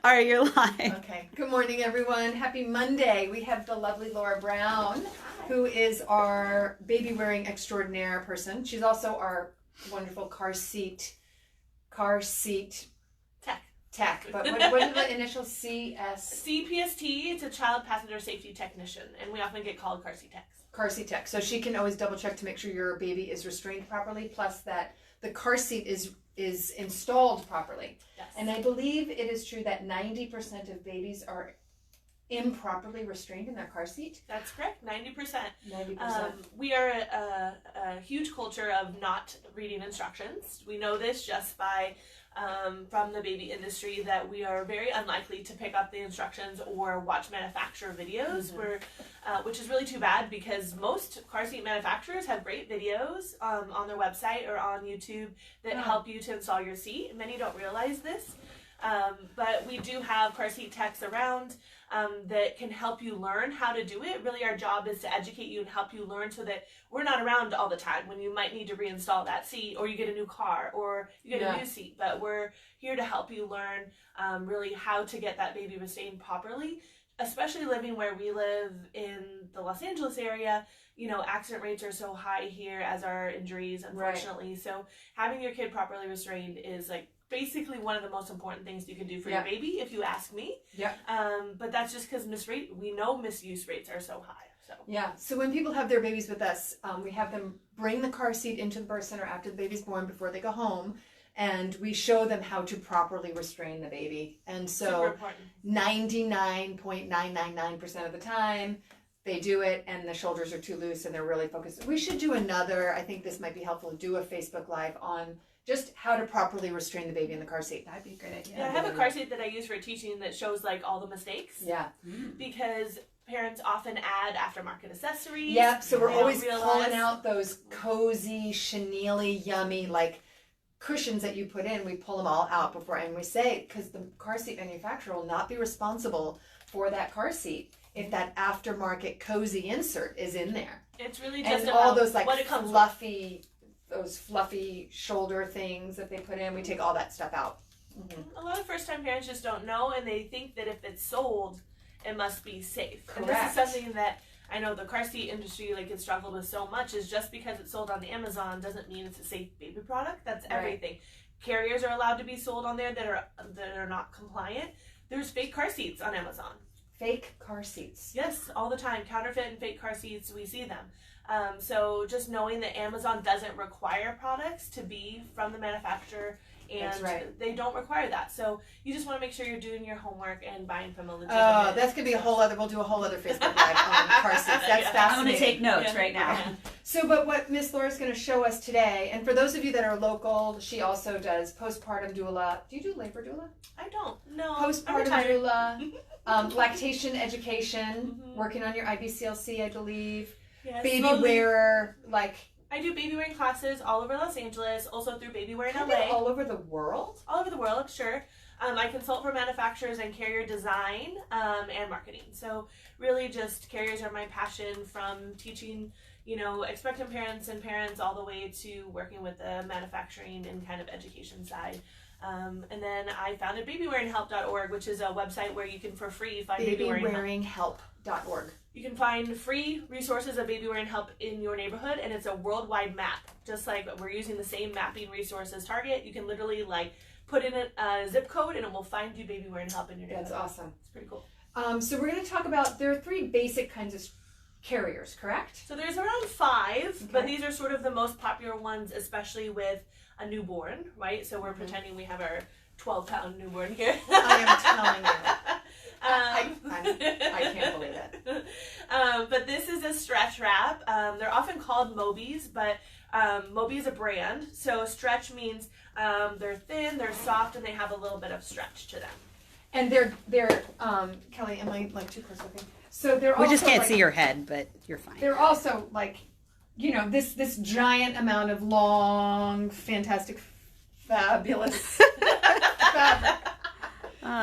All right, you're live. Okay. Good morning, everyone. Happy Monday. We have the lovely Laura Brown, who is our baby wearing extraordinaire person. She's also our wonderful car seat tech. But what are the initials? CPST. It's a child passenger safety technician, and we often get called car seat techs. Car seat tech. So she can always double check to make sure your baby is restrained properly, plus that the car seat is installed properly. Yes. And I believe it is true that 90% of babies are improperly restrained in their car seat. That's correct, 90%. 90%. We are a huge culture of not reading instructions. We know this just by from the baby industry that we are very unlikely to pick up the instructions or watch manufacturer videos, which is really too bad because most car seat manufacturers have great videos on their website or on YouTube that help you to install your seat. Many don't realize this. But we do have car seat techs around that can help you learn how to do it. Really, our job is to educate you and help you learn so that we're not around all the time when you might need to reinstall that seat or you get a new car or you get a new seat. But we're here to help you learn really how to get that baby restrained properly, especially living where we live in the Los Angeles area. You know, accident rates are so high here as are injuries, unfortunately. Right. So having your kid properly restrained is like basically one of the most important things you can do for your baby, if you ask me. Yeah. But that's just because we know misuse rates are so high. So yeah. So when people have their babies with us, we have them bring the car seat into the birth center after the baby's born before they go home, and we show them how to properly restrain the baby. And so 99.999% of the time, they do it and the shoulders are too loose and they're really focused. We should do another, I think this might be helpful, to do a Facebook Live on just how to properly restrain the baby in the car seat. That'd be a great idea. Yeah, I have a car seat that I use for teaching that shows like all the mistakes. Yeah. Because parents often add aftermarket accessories. Yep, so we're always pulling out those cozy, chenille, yummy, like cushions that you put in. We pull them all out before, and we say, because the car seat manufacturer will not be responsible for that car seat if that aftermarket cozy insert is in there. It's really just and about all those like what it comes fluffy with. Those fluffy shoulder things that they put in, we take all that stuff out. A lot of first-time parents just don't know, and they think that if it's sold, it must be safe. Correct. And this is something that I know the car seat industry has struggled with so much, is just because it's sold on Amazon doesn't mean it's a safe baby product. That's everything. Carriers are allowed to be sold on there that are not compliant. There's fake car seats on Amazon. Fake car seats. Yes, all the time. Counterfeit and fake car seats, we see them. So just knowing that Amazon doesn't require products to be from the manufacturer, and they don't require that. So you just want to make sure you're doing your homework and buying from a legitimate. Oh, that's going to be we'll do a whole other Facebook Live on car seats. That's fascinating. I'm going to take notes right now. Yeah. So, but what Miss Laura's going to show us today, and for those of you that are local, she also does postpartum doula. Do you do labor doula? I don't. No. Postpartum doula, lactation education, working on your IBCLC, I believe. Yes, baby wearer, I do baby wearing classes all over Los Angeles, also through Babywearing LA. All over the world? All over the world, sure. I consult for manufacturers and carrier design and marketing. So really just carriers are my passion, from teaching, expectant parents and parents all the way to working with the manufacturing and kind of education side. And then I founded babywearinghelp.org, which is a website where you can for free find babywearinghelp.org. You can find free resources of baby wearing help in your neighborhood, and it's a worldwide map. Just like we're using the same mapping resource as Target, you can literally put in a zip code and it will find you baby wearing help in your neighborhood. That's awesome. It's pretty cool. So we're going to talk about, there are 3 basic kinds of carriers, correct? So there's around 5, but these are sort of the most popular ones, especially with a newborn, right? So we're pretending we have our 12-pound newborn here. I am telling you. I can't believe it. But this is a stretch wrap. They're often called Mobies, but Mobi is a brand. So stretch means they're thin, they're soft, and they have a little bit of stretch to them. And they're Kelly, am I too close looking? So they're also, we just can't see your head, but you're fine. They're also this giant amount of long, fantastic, fabulous fabric.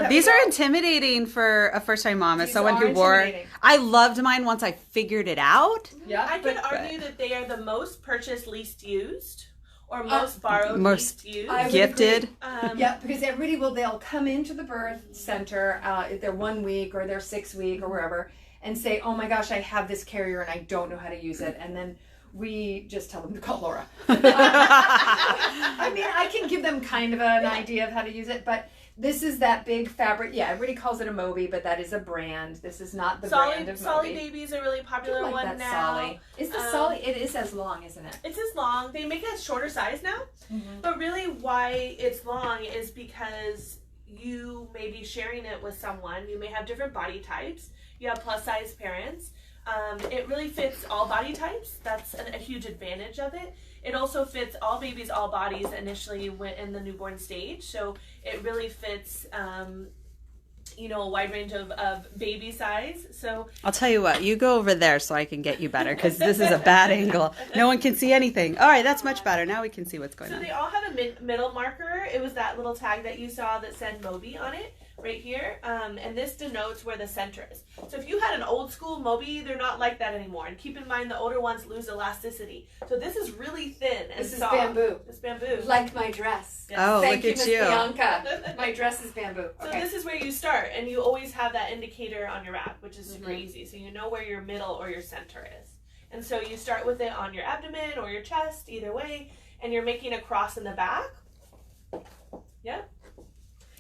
These are intimidating for a first-time mom, as someone who wore. I loved mine once I figured it out. Yeah, I could argue that they are the most purchased, least used, or most borrowed, most used. gifted. Yeah, because they'll come into the birth center, if they're 1 week or they're 6 week or wherever, and say, oh my gosh, I have this carrier and I don't know how to use it. And then we just tell them to call Laura. I mean, I can give them kind of an idea of how to use it, but this is that big fabric. Yeah, everybody calls it a Moby, but that is a brand. This is not the brand of Moby. Solly Baby is a really popular one that now. Solly. Is the Solly? It is as long, isn't it? It's as long. They make it a shorter size now, but really why it's long is because you may be sharing it with someone. You may have different body types. You have plus size parents. It really fits all body types. That's a huge advantage of it. It also fits all babies, all bodies initially in the newborn stage. So it really fits, a wide range of baby size. So I'll tell you what, you go over there so I can get you better, because this is a bad angle. No one can see anything. All right, that's much better. Now we can see what's going on. So they all have a middle marker. It was that little tag that you saw that said Moby on it. Right here, and this denotes where the center is. So if you had an old school Moby, they're not like that anymore. And keep in mind, the older ones lose elasticity. So this is really thin and soft. This is bamboo. It's bamboo. Like my dress. Yes. Oh, Thank look at you, you. Miss Bianca. My dress is bamboo. So this is where you start, and you always have that indicator on your wrap, which is super easy. So you know where your middle or your center is. And so you start with it on your abdomen or your chest, either way, and you're making a cross in the back. Yeah.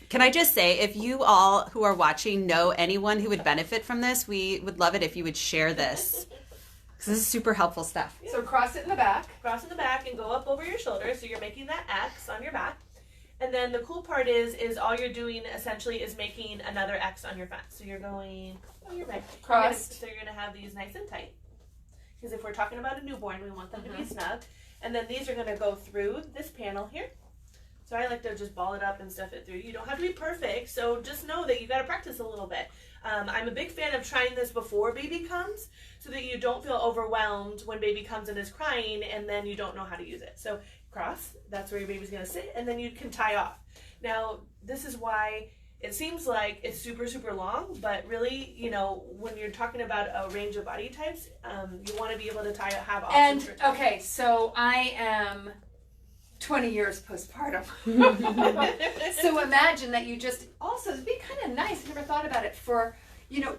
Can I just say, if you all who are watching know anyone who would benefit from this, we would love it if you would share this. Because this is super helpful stuff. Yeah. So cross it in the back. Cross in the back and go up over your shoulder. So you're making that X on your back. And then the cool part is all you're doing essentially is making another X on your front. So you're going, you're right. Crossed. So you're going to have these nice and tight. Because if we're talking about a newborn, we want them to be snug. And then these are going to go through this panel here. So I like to just ball it up and stuff it through. You don't have to be perfect, so just know that you got to practice a little bit. I'm a big fan of trying this before baby comes so that you don't feel overwhelmed when baby comes and is crying and then you don't know how to use it. So cross, that's where your baby's going to sit, and then you can tie off. Now, this is why it seems like it's super, super long, but really, when you're talking about a range of body types, you want to be able to have options. And, okay, so I am 20 years postpartum. So imagine that you just, also, it'd be kind of nice, I never thought about it, for,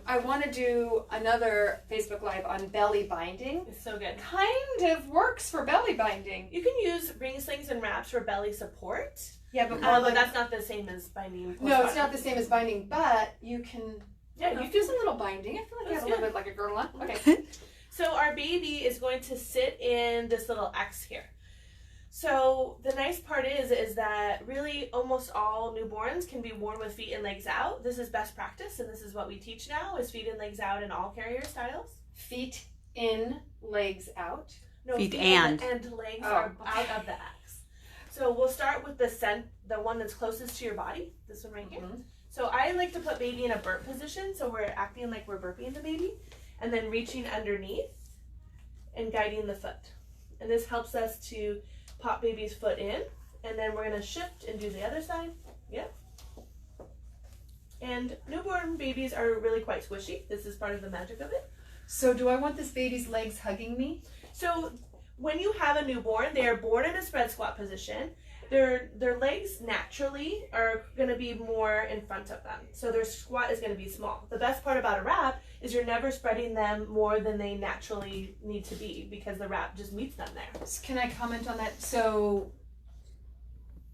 I want to do another Facebook Live on belly binding. It's so good. Kind of works for belly binding. You can use ring slings and wraps for belly support. Yeah, but that's not the same as binding. No, it's not the same as binding, but you can, you do some little binding. I feel like you have a little bit like a girdle on. Okay. So our baby is going to sit in this little X here. So the nice part is that really almost all newborns can be worn with feet and legs out. This is best practice, and this is what we teach now, is feet and legs out in all carrier styles. Feet in, legs out? No, feet and legs are out of the X. So we'll start with the one that's closest to your body, this one right here. So I like to put baby in a burp position, so we're acting like we're burping the baby, and then reaching underneath and guiding the foot. And this helps us to pop baby's foot in, and then we're going to shift and do the other side. Yep. And newborn babies are really quite squishy. This is part of the magic of it. So do I want this baby's legs hugging me? So when you have a newborn, they are born in a spread squat position. Their legs naturally are going to be more in front of them. So their squat is going to be small. The best part about a wrap is you're never spreading them more than they naturally need to be, because the wrap just meets them there. Can I comment on that? So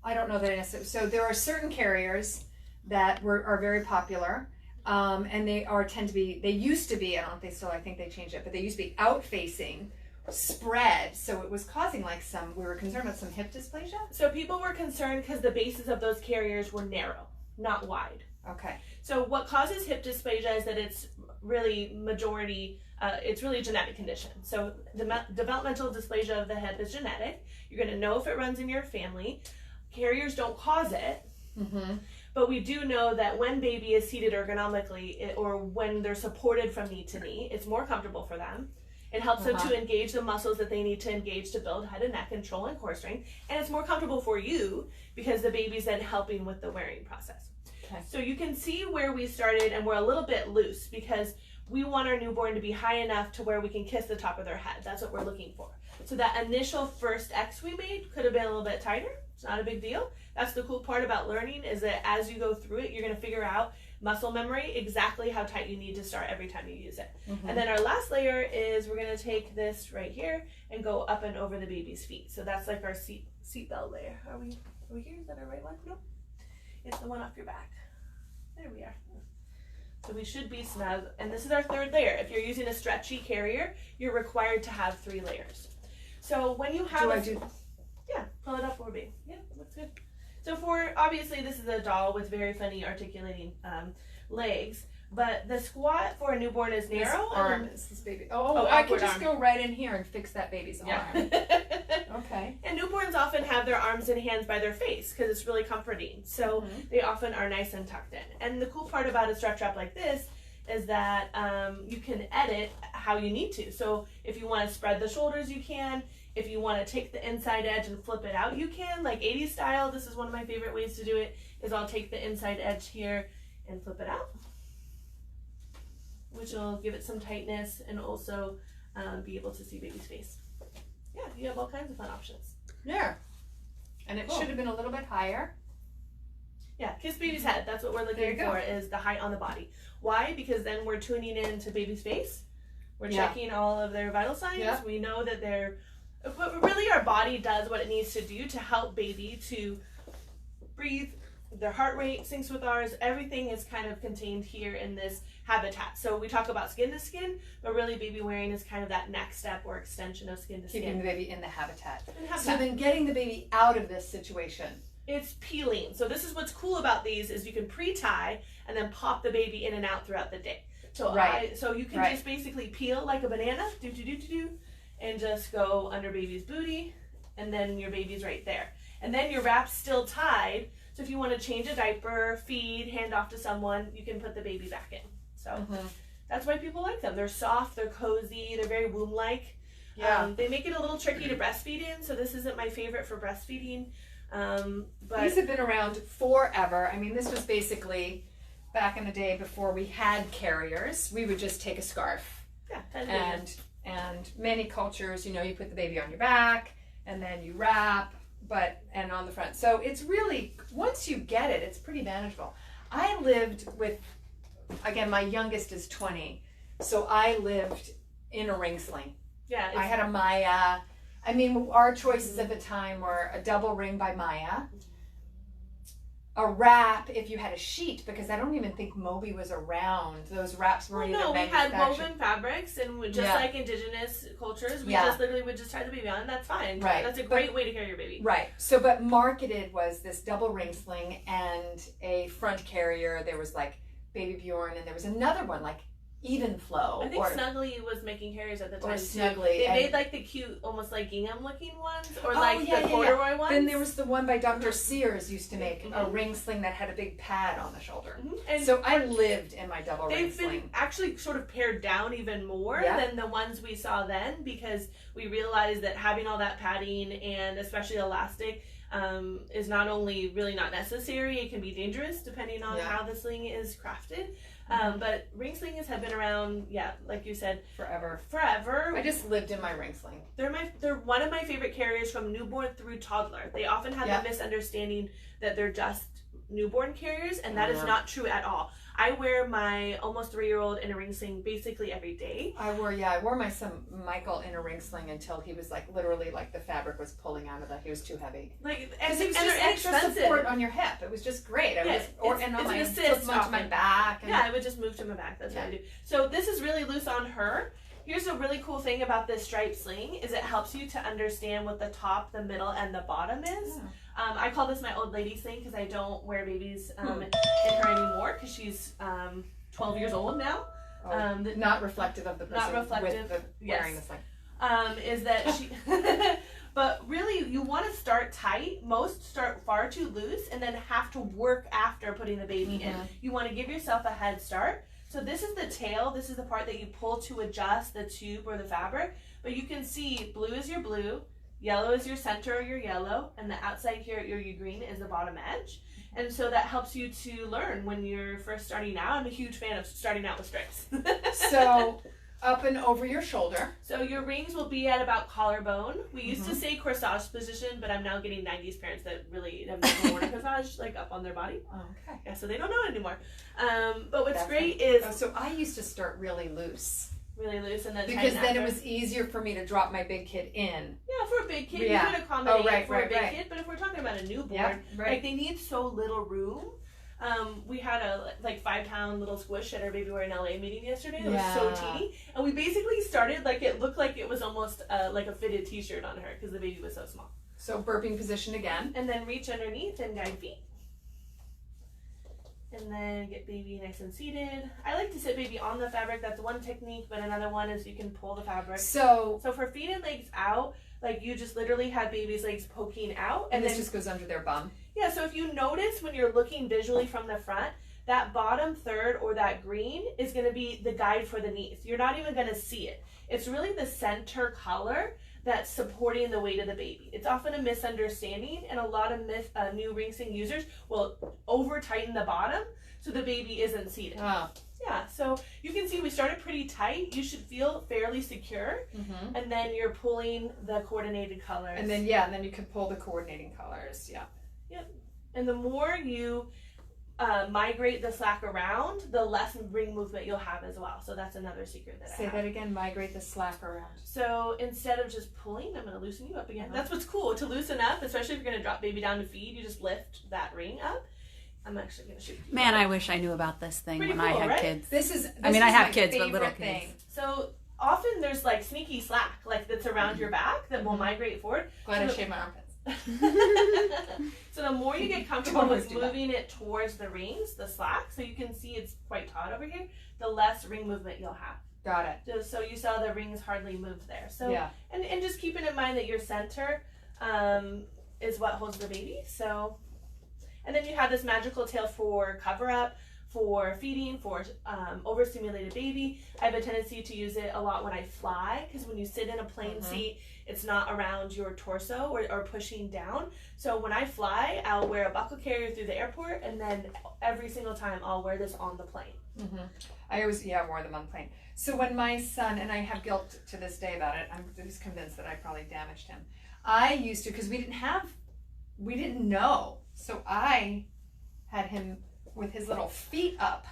I don't know that I necessarily. So there are certain carriers that are very popular, and they used to be, I don't know if they still, I think they changed it, but they used to be out facing, spread, so it was causing we were concerned about some hip dysplasia. So people were concerned because the bases of those carriers were narrow, not wide. Okay. So what causes hip dysplasia is that it's really it's really a genetic condition. So the developmental dysplasia of the hip is genetic. You're going to know if it runs in your family. Carriers don't cause it. But we do know that when baby is seated ergonomically, or when they're supported from knee to knee, it's more comfortable for them. It helps them to engage the muscles that they need to engage to build head and neck control and core strength. And it's more comfortable for you because the baby's then helping with the wearing process. Okay. So you can see where we started, and we're a little bit loose because we want our newborn to be high enough to where we can kiss the top of their head. That's what we're looking for. So that initial first X we made could have been a little bit tighter. It's not a big deal. That's the cool part about learning, is that as you go through it, you're going to figure out muscle memory exactly how tight you need to start every time you use it. And then our last layer is we're going to take this right here and go up and over the baby's feet. So that's like our seatbelt layer. Are we here? Is that our right one? Nope. It's the one off your back. There we are. So we should be snug. And this is our third layer. If you're using a stretchy carrier, you're required to have 3 layers. So when you have yeah, pull it up for me. Yeah, looks good. So obviously this is a doll with very funny articulating legs, but the squat for a newborn is narrow. This baby. I could just go right in here and fix that baby's arm. Okay. And newborns often have their arms and hands by their face because it's really comforting. So they often are nice and tucked in. And the cool part about a stretch wrap like this is that you can edit how you need to. So if you want to spread the shoulders, you can. If you want to take the inside edge and flip it out, you can, like 80s style. This is one of my favorite ways to do it, is I'll take the inside edge here and flip it out, which will give it some tightness and also be able to see baby's face. Yeah, you have all kinds of fun options. Yeah. And it should have been a little bit higher. Yeah, kiss baby's head. That's what we're looking for, is the height on the body. Why? Because then we're tuning into baby's face. We're checking all of their vital signs. Yeah. We know that but really our body does what it needs to do to help baby to breathe. Their heart rate syncs with ours. Everything is kind of contained here in this habitat. So we talk about skin to skin, but really baby wearing is kind of that next step or extension of skin to skin. Keeping the baby in the habitat. So then getting the baby out of this situation. It's peeling. So this is what's cool about these, is you can pre-tie and then pop the baby in and out throughout the day. So so you can just basically peel like a banana, and just go under baby's booty, and then your baby's right there. And then your wrap's still tied, so if you want to change a diaper, feed, hand off to someone, you can put the baby back in. So that's why people like them. They're soft, they're cozy, they're very womb-like. Yeah. They make it a little tricky to breastfeed in, so this isn't my favorite for breastfeeding. But these have been around forever. I mean, this was basically back in the day before we had carriers. We would just take a scarf. Yeah, and many cultures, you put the baby on your back and then you wrap, and on the front. So it's really, once you get it, it's pretty manageable. I lived with, again, my youngest is 20, so I lived in a ring sling. Yeah. I had a Maya. I mean, our choices at the time were a double ring by Maya, a wrap if you had a sheet, because I don't even think Moby was around. Those wraps weren't even manufactured. We had woven fabrics, and just like indigenous cultures, we just literally would just tie the baby on, and that's fine. Right. That's a great way to carry your baby. Right. So, but marketed was this double ring sling and a front carrier. There was like Babywearing, and there was another one like Even Flow. I think Snuggly was making carriers at the time. Or Snuggly. They made like the cute, almost like gingham looking ones, or the corduroy ones. Then there was the one by Dr. Sears used to make a ring sling that had a big pad on the shoulder. And so I lived in my double ring sling. They've been actually sort of pared down even more than the ones we saw then, because we realized that having all that padding and especially elastic is not only really not necessary, it can be dangerous depending on how the sling is crafted. But ring slings have been around, like you said, forever. I just lived in my ring sling. They're one of my favorite carriers from newborn through toddler. They often have the misunderstanding that they're just newborn carriers, and that is not true at all. I wear my almost 3-year-old in a ring sling basically every day. I wore my son Michael in a ring sling until he was like literally like the fabric was pulling out of he was too heavy. And it was just extra support on your hip. It was just great. And on my assist onto my back. I would just move to my back. That's what I do. So this is really loose on her. Here's a really cool thing about this striped sling is it helps you to understand what the top, the middle, and the bottom is. Yeah. I call this my old lady sling because I don't wear babies in her anymore because she's 12 years old now. Not reflective of the person wearing the sling. Is that she... But really, you want to start tight. Most start far too loose and then have to work after putting the baby in. You want to give yourself a head start. So this is the tail. This is the part that you pull to adjust the tube or the fabric. But you can see blue is your blue, Yellow is your center or your yellow, and the outside here, your green, is the bottom edge. And so that helps you to learn when you're first starting out. I'm a huge fan of starting out with stripes. So up and over your shoulder. So your rings will be at about collarbone. We used to say corsage position, but I'm now getting 90s parents that really have never worn a corsage like up on their body. Oh, okay. Yeah, so they don't know it anymore. But what's great is... Oh, so I used to start really loose. Really loose and then because then it was easier for me to drop my big kid in. Yeah, for a big kid, you can accommodate for a big kid, but if we're talking about a newborn, like they need so little room. We had a 5-pound little squish at our Babywearing LA meeting yesterday. It was so teeny, and we basically started like it looked like it was almost like a fitted T-shirt on her because the baby was so small. So burping position again, and then reach underneath and guide feet. And then get baby nice and seated. I like to sit baby on the fabric. That's one technique, but another one is you can pull the fabric. So for feet and legs out, like you just literally have baby's legs poking out. And this just goes under their bum. Yeah, so if you notice when you're looking visually from the front, that bottom third or that green is going to be the guide for the knees. You're not even going to see it. It's really the center color that's supporting the weight of the baby. It's often a misunderstanding, and a lot of new ringsing users will over tighten the bottom so the baby isn't seated. Oh. Yeah, so you can see we started pretty tight. You should feel fairly secure, and then you're pulling the coordinated colors. And then then you can pull the coordinating colors. Yeah. Yep. And the more you migrate the slack around, the less ring movement you'll have as well. So that's another secret that I have. Say that again, migrate the slack around. So instead of just pulling, I'm going to loosen you up again. That's what's cool, to loosen up, especially if you're going to drop baby down to feed, you just lift that ring up. I'm actually going to shoot you. Man, I wish I knew about this thing when I had kids. This is I have kids, but little kids. So often there's like sneaky slack, like that's around your back that will migrate forward. Glad I shaved my armpits. So the more you get comfortable with moving it towards the rings, the slack, so you can see it's quite taut over here, the less ring movement you'll have. Got it. Just so you saw the rings hardly move there. So and just keeping in mind that your center is what holds the baby. So, and then you have this magical tail for cover up, for feeding, for overstimulated baby. I have a tendency to use it a lot when I fly, because when you sit in a plane seat, it's not around your torso or pushing down. So when I fly, I'll wear a buckle carrier through the airport, and then every single time I'll wear this on the plane. I always wore them on the plane. So when my son, and I have guilt to this day about it, I'm just convinced that I probably damaged him. I used to, because we didn't know. So I had him with his little feet up,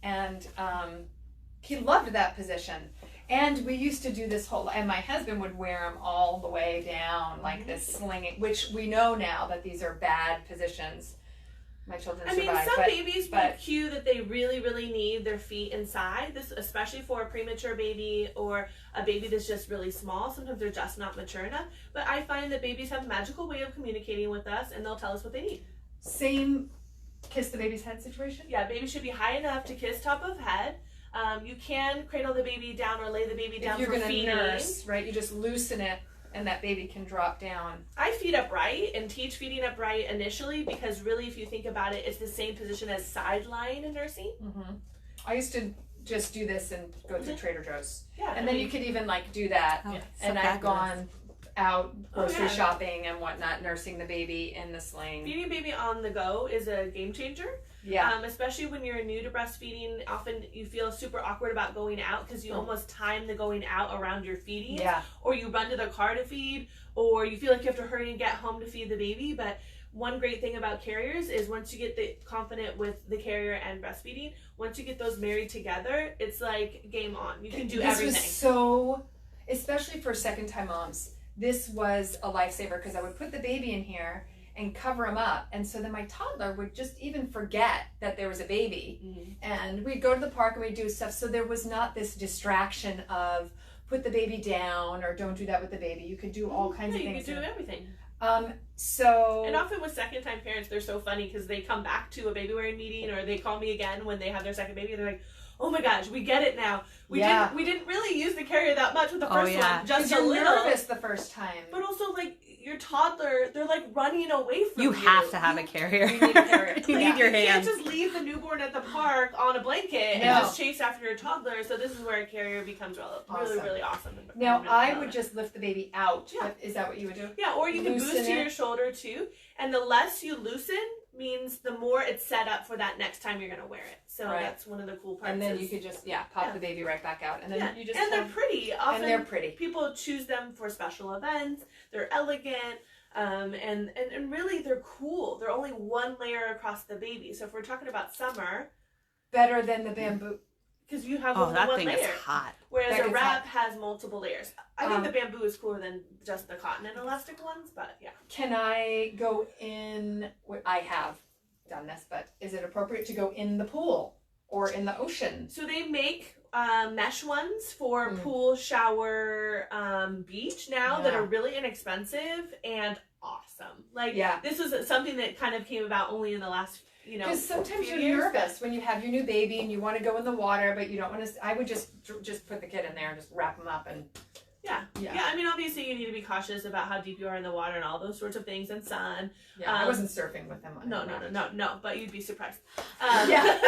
and he loved that position. And we used to do this whole, and my husband would wear them all the way down, like this slinging, which we know now that these are bad positions. My children survived. Some babies will cue that they really, really need their feet inside. This, especially for a premature baby or a baby that's just really small. Sometimes they're just not mature enough. But I find that babies have a magical way of communicating with us, and they'll tell us what they need. Same kiss the baby's head situation? Yeah, baby should be high enough to kiss top of head. You can cradle the baby down or lay the baby down for feeding. If you're going to nurse, right? You just loosen it and that baby can drop down. I feed upright and teach feeding upright initially, because really, if you think about it, it's the same position as side lying in nursing. I used to just do this and go to Trader Joe's. Yeah, and then you could even do that. And I've gone out grocery shopping and whatnot, nursing the baby in the sling. Feeding baby on the go is a game changer. Yeah. Especially when you're new to breastfeeding, often you feel super awkward about going out because you almost time the going out around your feeding. Yeah. Or you run to the car to feed, or you feel like you have to hurry and get home to feed the baby. But one great thing about carriers is once you get confident with the carrier and breastfeeding, once you get those married together, it's like game on. You can do everything. This was so, especially for second-time moms, this was a lifesaver, because I would put the baby in here and cover him up, and so then my toddler would just even forget that there was a baby, and we'd go to the park and we'd do stuff, so there was not this distraction of put the baby down or don't do that with the baby. You could do all kinds of things. You could do everything. And often with second-time parents, they're so funny because they come back to a baby-wearing meeting, or they call me again when they have their second baby, and they're like, oh my gosh, we get it now. We didn't really use the carrier that much with the first one, just a little. You're nervous the first time. But also, your toddler, they're like running away from you. You have to have a carrier. You need a carrier. You need your You hand. can't just leave the newborn at the park on a blanket and just chase after your toddler. So this is where a carrier becomes really, really awesome. Now, I would just lift the baby out. Yeah. Is that what you would do? Yeah, or you can Loosen boost to it. your shoulder too. And the less you loosen means the more it's set up for that next time you're going to wear it. So that's one of the cool parts. And then you could just, pop the baby right back out. And then you just they're pretty. Often and they're pretty. People choose them for special events. They're elegant. And really they're cool. They're only one layer across the baby. So if we're talking about summer, better than the bamboo. Because you have Oh, that one thing layer. is hot. Whereas That a gets wrap hot. has multiple layers. I think the bamboo is cooler than just the cotton and elastic ones, but yeah. Can I go in? I have done this, but is it appropriate to go in the pool or in the ocean? So they make mesh ones for pool, shower, beach now that are really inexpensive and awesome. Like this was something that kind of came about only in the last, because sometimes you're years. nervous when you have your new baby and you want to go in the water, but you don't want to. I would just put the kid in there and just wrap him up and. Yeah. I mean, obviously, you need to be cautious about how deep you are in the water and all those sorts of things, and sun. Yeah, I wasn't surfing with them. No. But you'd be surprised. Yeah.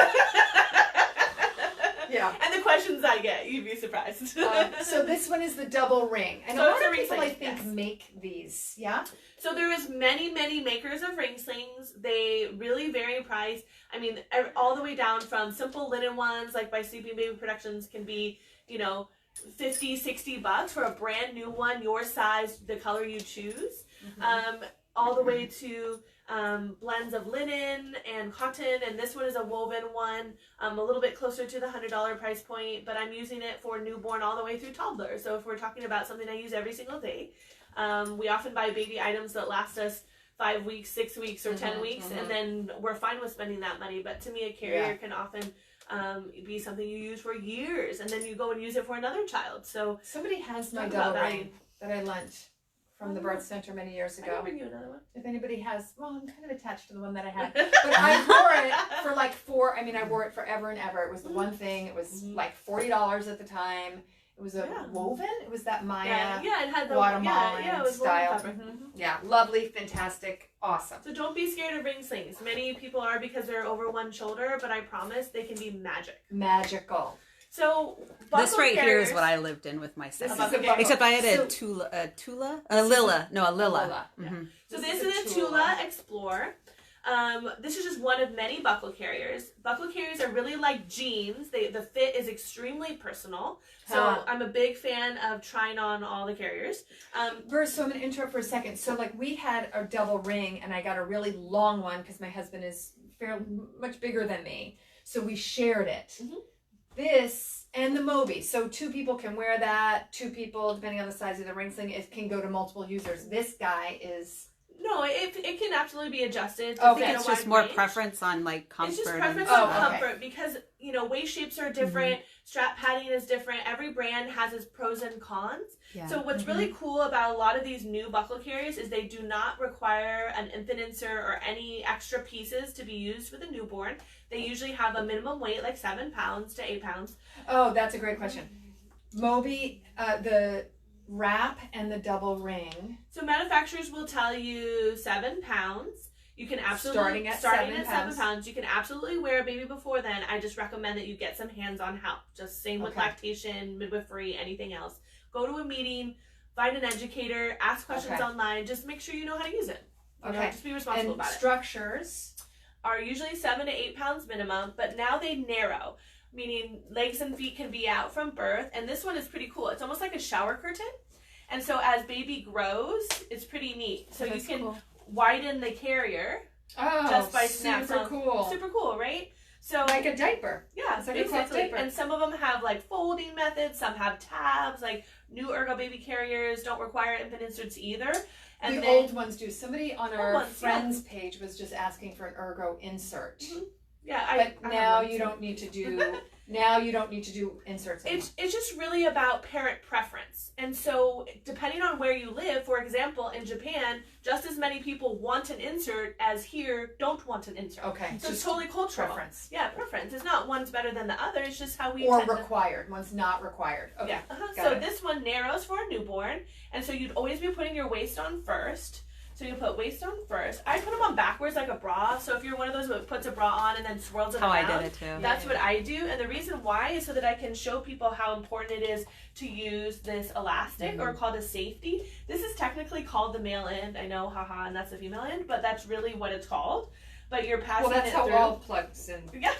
And the questions I get, you'd be surprised. So this one is the double ring, and So a it's lot a of ring people sling, I think make these. Yeah. So there is many makers of ring slings. They really vary in price. I mean, all the way down from simple linen ones, like by Sleeping Baby Productions, can be, $50-$60 for a brand new one, your size, the color you choose, all the way to blends of linen and cotton, and this one is a woven one, a little bit closer to the $100 price point, but I'm using it for newborn all the way through toddler. So if we're talking about something I use every single day, we often buy baby items that last us 5 weeks, 6 weeks, or 10 weeks, and then we're fine with spending that money. But to me, a carrier can often be something you use for years, and then you go and use it for another child. So somebody has my double ring that I lent from the birth center many years ago. I'll bring you another one. If anybody has, I'm kind of attached to the one that I had, but I wore it for like I wore it forever and ever. It was the one thing. It was like $40 at the time. It was a woven. It was that Maya it had the Guatemalan it was style. woven Yeah, lovely, fantastic, awesome. So don't be scared of ring slings. Many people are because they're over one shoulder, but I promise they can be magical. So this right here is what I lived in with my son. Except I had a Lilla. Mm-hmm. So this is a Tula Explorer. This is just one of many buckle carriers. Buckle carriers are really like jeans. The fit is extremely personal. So I'm a big fan of trying on all the carriers. So I'm going to interrupt for a second. So like we had a double ring and I got a really long one because my husband is much bigger than me. So we shared it. This and the Moby. So 2 people can wear that. 2 people, depending on the size of the ring sling, it can go to multiple users. This guy is... No, it can absolutely be adjusted. It's just more preference on like comfort. It's just preference on comfort because waist shapes are different, strap padding is different. Every brand has its pros and cons. Yeah. So what's really cool about a lot of these new buckle carriers is they do not require an infant insert or any extra pieces to be used with a newborn. They usually have a minimum weight like 7 pounds to 8 pounds. Oh, that's a great question. Moby, the wrap and the double ring. So manufacturers will tell you 7 pounds. You can absolutely starting at 7 pounds. You can absolutely wear a baby before then. I just recommend that you get some hands-on help. Just same with lactation, midwifery, anything else. Go to a meeting, find an educator, ask questions online. Just make sure you know how to use it. Just be responsible about it. Structures are usually 7 to 8 pounds minimum, but now they narrow, meaning legs and feet can be out from birth. And this one is pretty cool. It's almost like a shower curtain. And so as baby grows, it's pretty neat. So you can widen the carrier just by snaps. Super cool. Super cool, right? So like a diaper. Yeah, it's like basically. a diaper. And some of them have like folding methods. Some have tabs. Like new Ergo baby carriers don't require infant inserts either. And the old ones do. Somebody on our friends page was just asking for an Ergo insert. Yeah, but now you don't need to do Now you don't need to do inserts anymore. It's just really about parent preference. And so depending on where you live, for example, in Japan, just as many people want an insert as here don't want an insert. Okay. So it's totally cultural. Preference. Yeah, preference. It's not one's better than the other. It's just how we Or required. One's not required. Okay. Yeah. So this one narrows for a newborn. And so you'd always be putting your waist on first. So you put waist on first. I put them on backwards like a bra. So if you're one of those that puts a bra on and then swirls it around. How I did it too. That's what I do. And the reason why is so that I can show people how important it is to use this elastic or called a safety. This is technically called the male end. I know, haha, and that's the female end, but that's really what it's called. But you're passing it through. Well, that's how all plugs in. Yeah.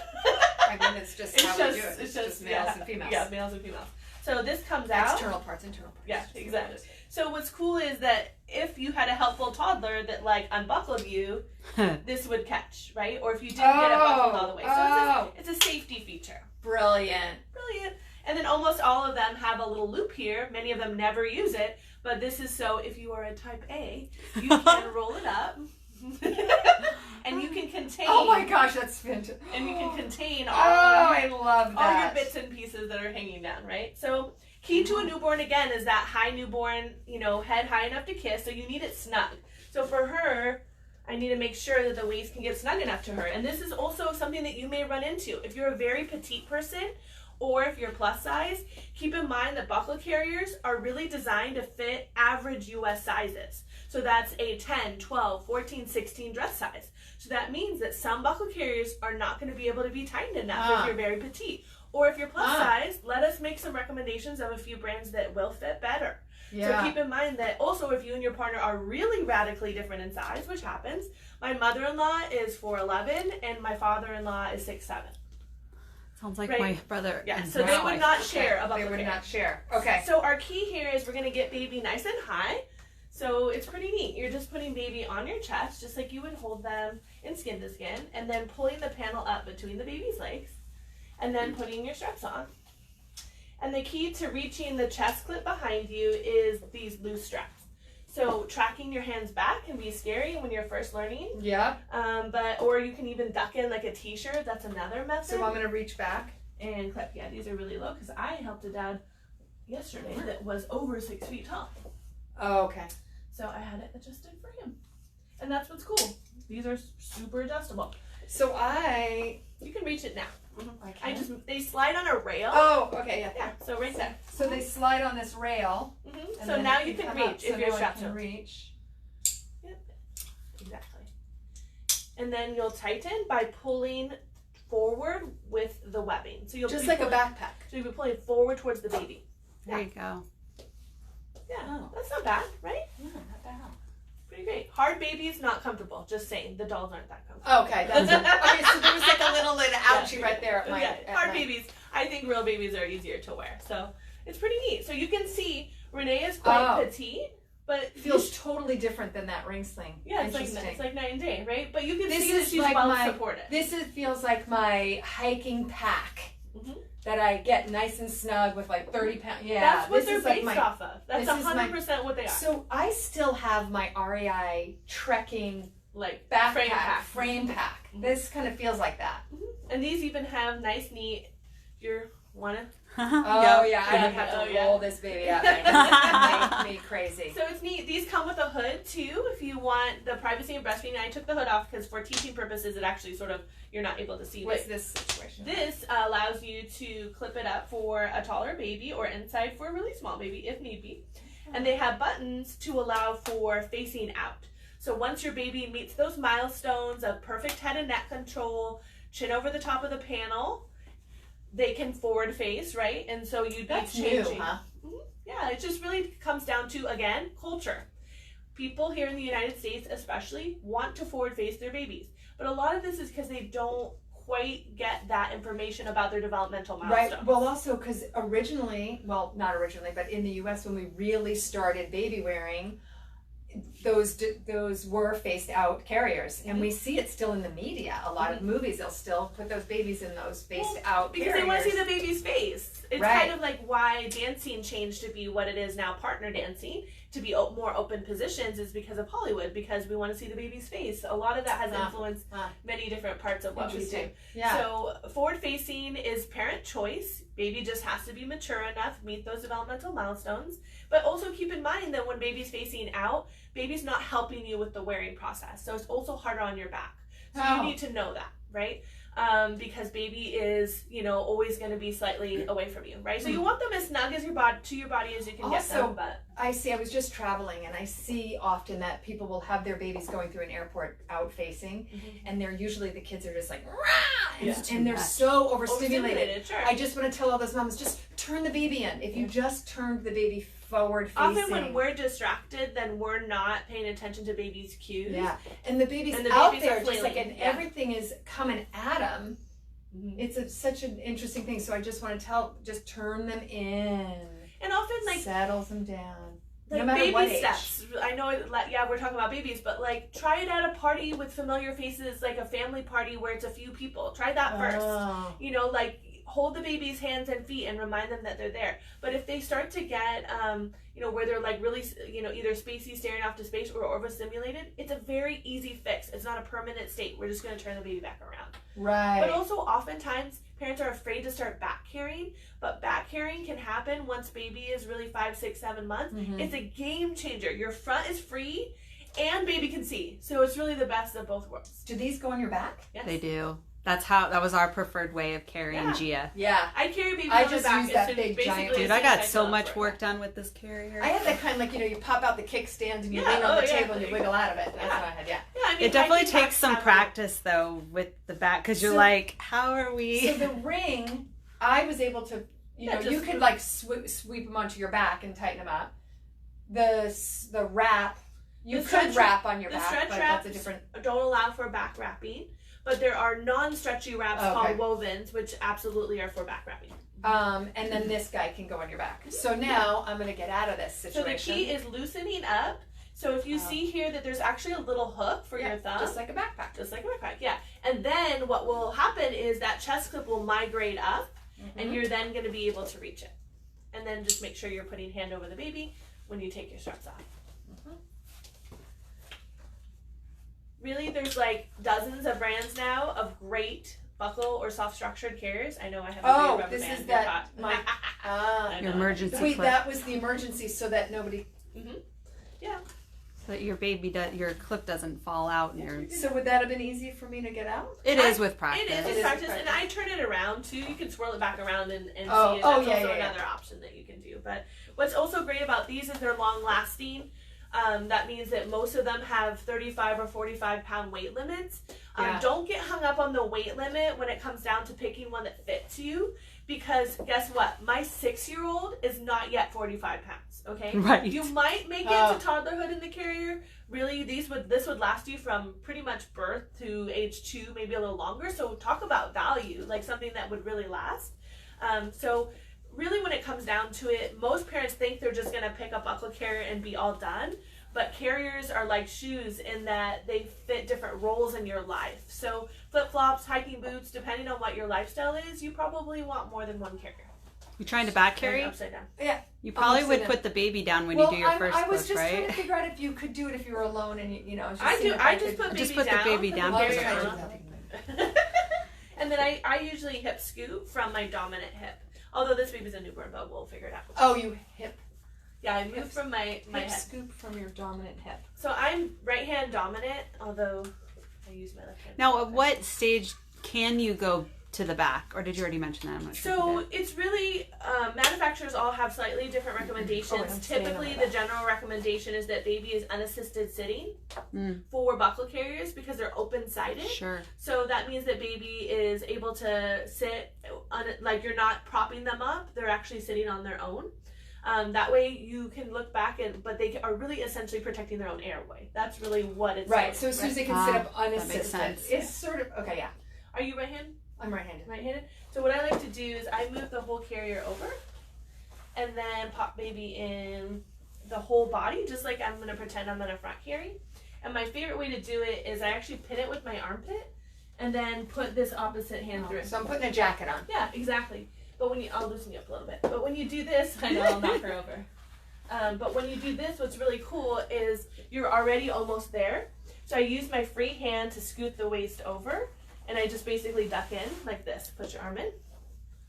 I mean, it's just how we do it. It's just males and females. Yeah, males and females. So this comes out. External parts, internal parts. Yeah, exactly. So what's cool is that if you had a helpful toddler that like unbuckled you, this would catch, right? Or if you didn't get it buckled all the way. So it's a safety feature. Brilliant. And then almost all of them have a little loop here. Many of them never use it, but this is so if you are a type A, you can roll it up. And you can contain. Oh my gosh, that's fantastic. And you can contain I love that. all your bits and pieces that are hanging down, right? So key to a newborn again is that high newborn, head high enough to kiss. So you need it snug. So for her, I need to make sure that the waist can get snug enough to her. And this is also something that you may run into. If you're a very petite person or if you're plus size, keep in mind that buckle carriers are really designed to fit average US sizes. So that's a 10, 12, 14, 16 dress size. So that means that some buckle carriers are not going to be able to be tightened enough if you're very petite. Or if you're plus size, let us make some recommendations of a few brands that will fit better. Yeah. So keep in mind that also if you and your partner are really radically different in size, which happens, my mother-in-law is 4'11" and my father-in-law is 6'7". Sounds like my brother. Yeah, so they would not share a buckle They would carrier. not share. Okay. So our key here is we're going to get baby nice and high. So it's pretty neat. You're just putting baby on your chest, just like you would hold them in skin to skin, and then pulling the panel up between the baby's legs, and then putting your straps on. And the key to reaching the chest clip behind you is these loose straps. So tracking your hands back can be scary when you're first learning. Yeah. Or you can even duck in like a t-shirt. That's another method. So I'm going to reach back. And clip. Yeah, these are really low because I helped a dad yesterday that was over 6 feet tall. Oh, okay. So I had it adjusted for him. And that's what's cool. These are super adjustable. So you can reach it now. Mm-hmm. They slide on a rail. Oh, okay, yeah. Yeah, so right there. So they slide on this rail. Mm-hmm. So now you can reach if your straps can are. Reach. Yep, exactly. And then you'll tighten by pulling forward with the webbing. So you'll just like a backpack. So you'll be pulling forward towards the baby. There you go. Yeah, that's not bad, right? Yeah, not bad. Pretty great. Hard babies, not comfortable. Just saying, the dolls aren't that comfortable. Okay, that's okay. So there was like a little ouchie right there at my. Hard babies. I think real babies are easier to wear, so it's pretty neat. So you can see Renee is quite petite, but it feels totally different than that ring sling. Yeah, it's like night and day, right? But you can see that she's like well supported. This feels like my hiking pack. Mm-hmm. That I get nice and snug with like 30 pounds. Yeah, that's what they're based off of. That's 100% what they are. So I still have my REI trekking like backpack, frame pack. Mm-hmm. This kind of feels like that. Mm-hmm. And these even have nice, neat. You're wanna. Oh yeah, I have to roll this baby out. Make me crazy. So it's neat. These come with a hood too, if you want the privacy of breastfeeding. I took the hood off because for teaching purposes, it actually sort of you're not able to see. What's this situation? This allows you to clip it up for a taller baby or inside for a really small baby if need be. And they have buttons to allow for facing out. So once your baby meets those milestones of perfect head and neck control, chin over the top of the panel, they can forward face, right? And so you'd be changing. New, huh? Mm-hmm. Yeah, it just really comes down to, again, culture. People here in the United States especially want to forward face their babies. But a lot of this is because they don't quite get that information about their developmental milestones. Right. Well, also because not originally, but in the U.S. when we really started baby wearing, those were faced out carriers, and we see it still in the media. A lot of movies, they'll still put those babies in those faced out because carriers. they want to see the baby's face. It's Right. kind of like why dancing changed to be what it is now, partner dancing, to be more open positions, is because of Hollywood, because we want to see the baby's face. A lot of that has influenced many different parts of what we do. Yeah. So forward facing is parent choice. Baby just has to be mature enough, meet those developmental milestones. But also keep in mind that when baby's facing out, baby's not helping you with the wearing process. So it's also harder on your back. So you need to know that, right? Because baby is, always going to be slightly away from you, right? So you want them as snug as your body as you can get them. But I was just traveling, and I see often that people will have their babies going through an airport out facing, and they're usually, the kids are just like, rah! And they're so overstimulated. Sure. I just want to tell all those moms, just turn the baby in. If you just turned the baby forward facing. Often when we're distracted, then we're not paying attention to baby's cues. Yeah, and the baby's And the out babies there are just like, flailing. and everything is coming at them. It's such an interesting thing. So I just want to just turn them in. And often, settles them down. Like no matter baby what age. steps. I know, we're talking about babies, but try it at a party with familiar faces, like a family party where it's a few people. Try that first. Hold the baby's hands and feet and remind them that they're there. But if they start to get, where they're really, either spacey, staring off to space, or overstimulated, it's a very easy fix. It's not a permanent state. We're just going to turn the baby back around. Right. But also, oftentimes, parents are afraid to start back carrying, but back carrying can happen once baby is really 5, 6, 7 months. It's a game changer. Your front is free, and baby can see. So it's really the best of both worlds. Do these go on your back? Yes. They do. That was our preferred way of carrying Gia. Yeah. I carry baby I on my just back. use that big giant. Dude, I got so much work done with this carrier. I had that kind you pop out the kickstand and you lean on the table and you wiggle out of it. That's what I had, It definitely takes some practice, though, with the back, because you're how are we? So the ring, I was able to, you could sweep them onto your back and tighten them up. The wrap, you could wrap on your back, but that's a different. Don't allow for back wrapping. But there are non-stretchy wraps called wovens, which absolutely are for back wrapping. And then this guy can go on your back. So now I'm going to get out of this situation. So the key is loosening up. So if you see here that there's actually a little hook for your thumb. Just like a backpack. Just like a backpack, yeah. And then what will happen is that chest clip will migrate up, and you're then going to be able to reach it. And then just make sure you're putting hand over the baby when you take your straps off. Really, there's dozens of brands now of great buckle or soft structured carriers. I know I have a big rubber this band. is that your emergency Wait, clip. that was the emergency so that nobody. Yeah. So that your clip doesn't fall out. So would that have been easy for me to get out? It is with practice. It is with practice, and I turn it around too. You can swirl it back around and see it. That's also another option that you can do. But what's also great about these is they're long lasting. That means that most of them have 35 or 45 pound weight limits. Don't get hung up on the weight limit when it comes down to picking one that fits you, because guess what? My 6-year-old is not yet 45 pounds. Okay, right? You might make it to toddlerhood in the carrier. Really, this would last you from pretty much birth to age 2, maybe a little longer. So talk about value, something that would really last. Really, when it comes down to it, most parents think they're just going to pick a buckle carrier and be all done. But carriers are like shoes in that they fit different roles in your life. So flip-flops, hiking boots, depending on what your lifestyle is, you probably want more than one carrier. You trying to back carry? Upside down. Yeah. You probably would put the baby down when you do your first I was push, just right? trying to figure out if you could do it if you were alone and I just put the baby down. And then I usually hip scoop from my dominant hip. Although this baby's a newborn, but we'll figure it out. Oh, you hip. Yeah, I moved from my hip. Scoop from your dominant hip. So I'm right hand dominant, although I use my left hand. Now, at what stage can you go to the back, or did you already mention that? I'm not sure. So it's really manufacturers all have slightly different recommendations. Typically, the general recommendation is that baby is unassisted sitting for buckle carriers because they're open-sided. Sure. So that means that baby is able to sit you're not propping them up; they're actually sitting on their own. That way you can look back but they are really essentially protecting their own airway. That's really what it's right. doing, So as soon as they can sit up unassisted, that makes sense. It's sort of okay. Yeah. Are you right-handed? I'm right-handed. Right-handed. So what I like to do is I move the whole carrier over, and then pop baby in the whole body, just like I'm going to pretend I'm in a front carry. And my favorite way to do it is I actually pin it with my armpit and then put this opposite hand through it. So I'm putting a jacket on. Yeah, exactly. But when I'll loosen you up a little bit. But when you do this, I know I'll knock her over. But when you do this, what's really cool is you're already almost there. So I use my free hand to scoot the waist over, and I just basically duck in like this. Put your arm in.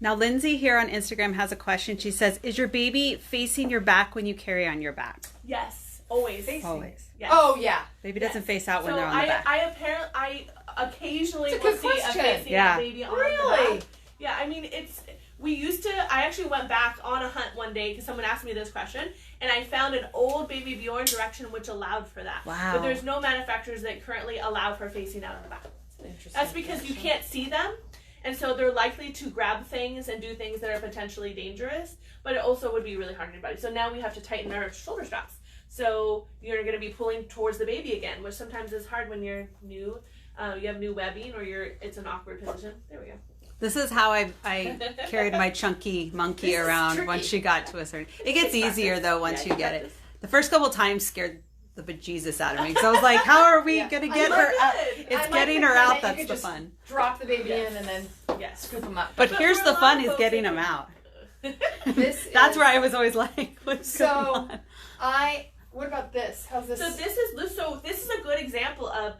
Now, Lindsay here on Instagram has a question. She says, is your baby facing your back when you carry on your back? Yes, always. Facing. Always. Yes. Oh, yeah. Baby doesn't face out when they're on the back. I occasionally It's a will good see question. a facing Yeah. baby on the Really? back. Yeah, I mean, I actually went back on a hunt one day because someone asked me this question, and I found an old Babywearing direction which allowed for that. Wow. But there's no manufacturers that currently allow for facing out on the back. That's because you can't see them, and so they're likely to grab things and do things that are potentially dangerous, but it also would be really hard on your body. So now we have to tighten our shoulder straps. So you're going to be pulling towards the baby again, which sometimes is hard when you're new. You have new webbing or it's an awkward position. There we go. This is how I carried my chunky monkey around tricky. once she got to a certain... It gets easier, though, once you get it. The first couple times scared the bejesus out of me. Because I was like, how are we going to get her out? It's getting her out that's the fun. Drop the baby Yes. in and then Yes. scoop them up. But here's for the a lot fun of is folks, getting they them can- out. This That's is, where I was always like, what's going on? what about this? How's this? So this is a good example of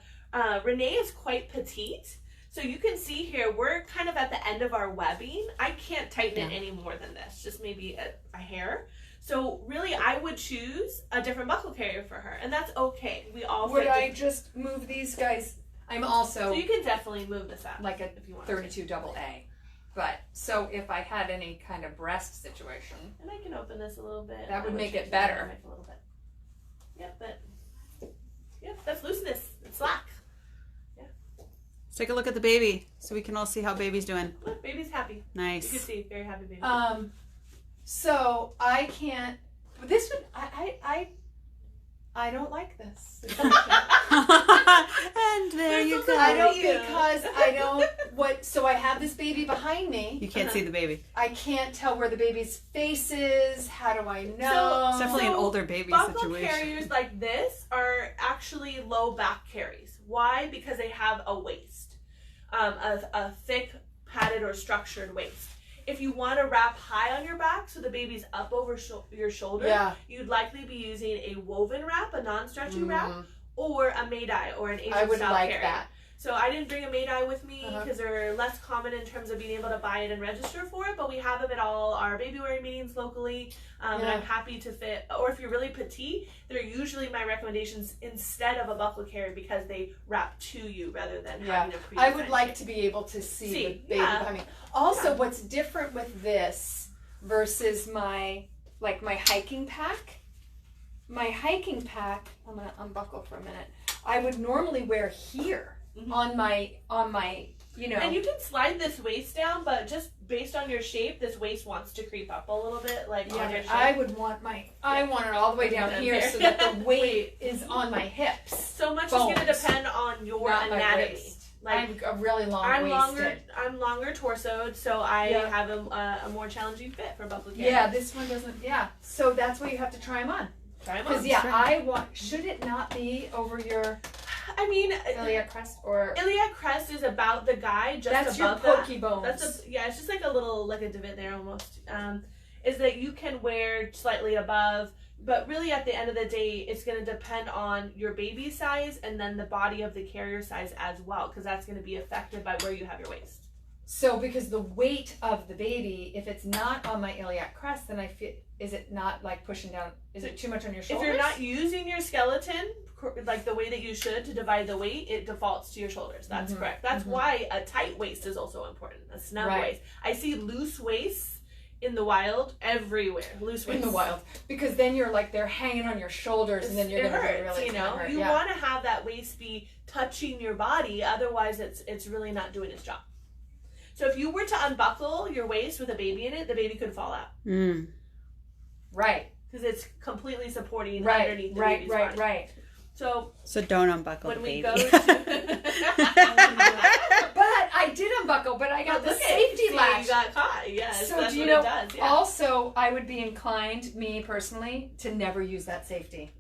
Renee is quite petite. So you can see here, we're kind of at the end of our webbing. I can't tighten it any more than this, just maybe a hair. So really, I would choose a different buckle carrier for her, and that's okay. We all Would fit I just move these guys? I'm also So you can definitely move this up, like a if you want. 32 double A. But so if I had any kind of breast situation, And I can open this a little bit. That would I make change it the better. dynamic a little bit. Yep, that's looseness. It's slack. Let's take a look at the baby so we can all see how baby's doing. Look, baby's happy. You can Nice. see, very happy baby. so I can't. This would I don't like this. And there you go. I don't you. because I don't so I have this baby behind me. You can't see the baby. I can't tell where the baby's face is. How do I know? It's definitely an older baby Buckle situation. carriers like this are actually low back carries. Why? Because they have a waist, a thick, padded, or structured waist. If you want to wrap high on your back so the baby's up over your shoulder, you'd likely be using a woven wrap, a non-stretching wrap, or a made-eye or an Asian I would style like carry. that. So I didn't bring a made-eye with me because they're less common in terms of being able to buy it and register for it, but we have them at all our Babywearing meetings locally, and I'm happy to fit. Or if you're really petite, they're usually my recommendations instead of a buckle carry because they wrap to you rather than having a pre. I would like to be able to see the baby behind me. Also, what's different with this versus my hiking pack? My hiking pack, I'm gonna unbuckle for a minute. I would normally wear here on my you know. And you can slide this waist down, but just based on your shape, this waist wants to creep up a little bit, like on your shape. I would want I want it all the way down here so that the weight is on my hips. So much is going to depend on your anatomy. I'm a really long waisted. I'm longer torsoed, so I have a more challenging fit for buckle carry. Yeah, this one doesn't. Yeah, so that's why you have to try them on. Try them on. Because I want. Should it not be over your? I mean, iliac crest or iliac crest is about the guy just that's above your pokey bones. It's just like a divot there almost. Is that you can wear slightly above, but really at the end of the day, it's going to depend on your baby size and then the body of the carrier size as well, because that's going to be affected by where you have your waist. So because the weight of the baby, if it's not on my iliac crest, then I feel, is it not like pushing down? Is it too much on your shoulders? If you're not using your skeleton like the way that you should to divide the weight, it defaults to your shoulders. That's correct. That's why a tight waist is also important. A snug waist. I see loose waists in the wild everywhere. Loose waists in the wild, because then you're like they're hanging on your shoulders, and then you're gonna get really hurt. You want to have that waist be touching your body, otherwise it's really not doing its job. So if you were to unbuckle your waist with a baby in it, the baby could fall out. Right. Because it's completely supporting underneath the baby's body. Right. So don't unbuckle when the we baby. go to But I I did unbuckle, but I got the Look at safety see, latch. You got caught. Yes, So that's do you what know? it does. Yeah. Also, I would be inclined, me personally, to never use that safety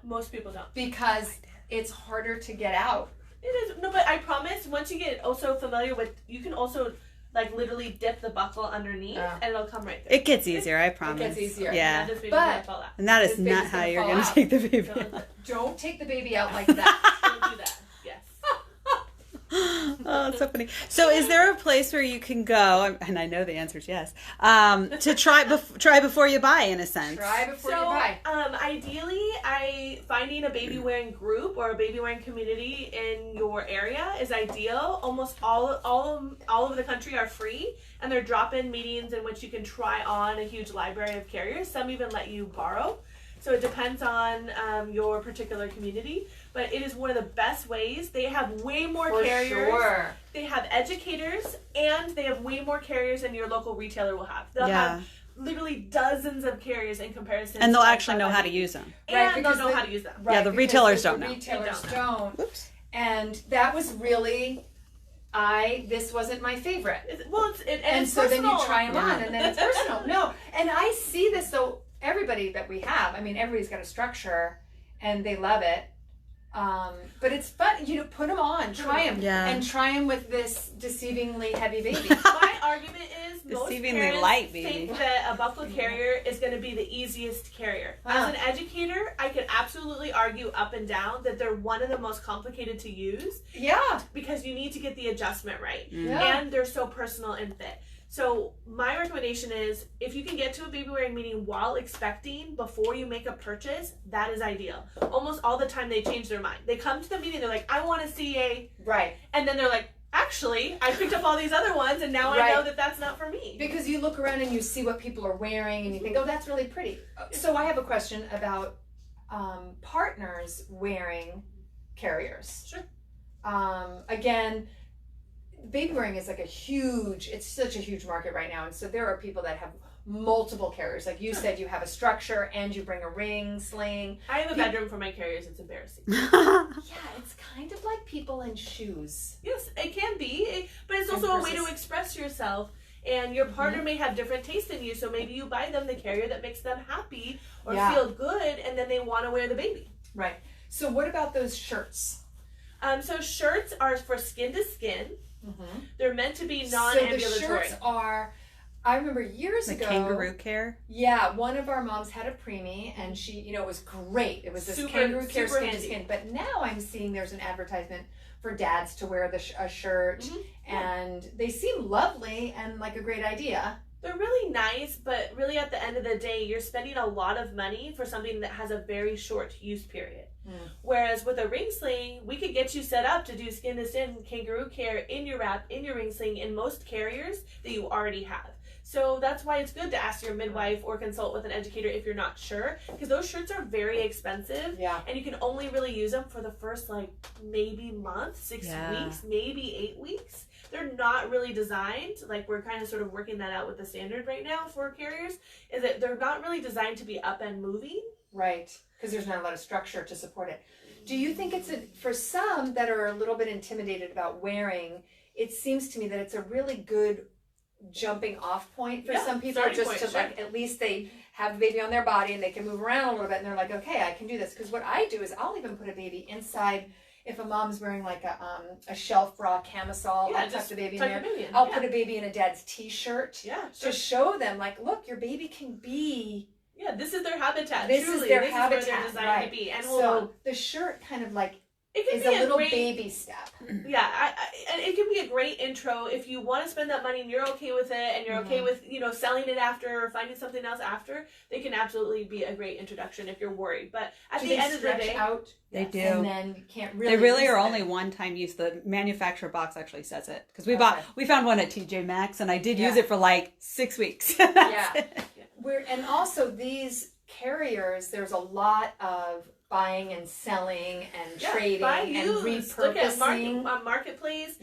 Most people don't. because it's harder to get out. It is no, but I promise. Once you get also familiar with, you can also like literally dip the buckle underneath, and it'll come right through. It gets easier, I promise. It gets easier. Yeah. But- And that is This baby's not how gonna you're fall going to out. take the baby out. Don't take the baby out like that. Don't do that. Yes. Oh, it's so funny. So is there a place where you can go, and I know the answer is yes, to try before you buy, in a sense? Try before you buy. Ideally, finding a baby wearing group or a baby wearing community in your area is ideal. Almost all over the country are free, and they're drop-in meetings in which you can try on a huge library of carriers. Some even let you borrow. So it depends on your particular community, but it is one of the best ways. They have way more For carriers. sure. They have educators, and they have way more carriers than your local retailer will have. They'll have literally dozens of carriers in comparison. And they'll to actually know how to use them. And they'll know how to use them. Right, Yeah, the because retailers the don't know. Retailers They don't. Whoops. And that was really, this wasn't my favorite. And So then you personal. try them on, and then it's personal. No, and I see this, so everybody that we have, I mean, everybody's got a structure, and they love it. But it's fun, put them on, try them, and try them with this deceivingly heavy baby. My argument is most Deceivingly parents light baby. think that a buckle carrier is going to be the easiest carrier. As an educator, I could absolutely argue up and down that they're one of the most complicated to use. Yeah. Because you need to get the adjustment right. Yeah. And they're so personal and fit. So my recommendation is, if you can get to a baby wearing meeting while expecting, before you make a purchase, that is ideal. Almost all the time they change their mind. They come to the meeting, they're like, I want to see a... Right. And then they're like, actually, I picked up all these other ones, and now I know that that's not for me. Because you look around and you see what people are wearing, and you think, oh, that's really pretty. So I have a question about partners wearing carriers. Sure. Again, baby wearing is like it's such a huge market right now. And so there are people that have multiple carriers. Like you said, you have a structure and you bring a ring, sling. I have a bedroom for my carriers. It's embarrassing. Yeah, it's kind of like people in shoes. Yes, it can be. But it's also a way to express yourself. And your partner may have different tastes than you. So maybe you buy them the carrier that makes them happy or feel good. And then they want to wear the baby. Right. So what about those shirts? So shirts are for skin to skin. Mm-hmm. They're meant to be non-ambulatory. So the shirts are, I remember years ago. Kangaroo care? Yeah, one of our moms had a preemie, and she, it was great. It was this kangaroo care skin to skin. But now I'm seeing there's an advertisement for dads to wear a shirt, and they seem lovely and like a great idea. They're really nice, but really at the end of the day, you're spending a lot of money for something that has a very short use period. Whereas with a ring sling, we could get you set up to do skin to skin kangaroo care in your wrap, in your ring sling, in most carriers that you already have. So that's why it's good to ask your midwife or consult with an educator if you're not sure, because those shirts are very expensive. Yeah. And you can only really use them for the first maybe month, 6 weeks, maybe 8 weeks. They're not really designed, we're kind of sort of working that out with the standard right now for carriers, is that they're not really designed to be up and moving. Right, because there's not a lot of structure to support it. Do you think for some that are a little bit intimidated about wearing, it seems to me that it's a really good jumping off point for some people, at least they have the baby on their body and they can move around a little bit and they're like, okay, I can do this. Because what I do is I'll even put a baby inside. If a mom's wearing a shelf bra camisole, I'll tuck the baby in there. I'll put a baby in a dad's t-shirt to show them, look, your baby can be. Yeah, this is their habitat. This is their habitat. Is where they're designed to be. And the shirt kind of it can is be a little baby step. Yeah, and it can be a great intro if you want to spend that money and you're okay with it, and you're okay with selling it after or finding something else after. They can absolutely be a great introduction if you're worried. But at the end of the day, they do. And then you can't really. They really are only one-time use. The manufacturer box actually says it, because we found one at TJ Maxx, and I did use it for 6 weeks. And also these carriers, there's a lot of buying and selling and trading buy and used. Look at repurposing. marketplace.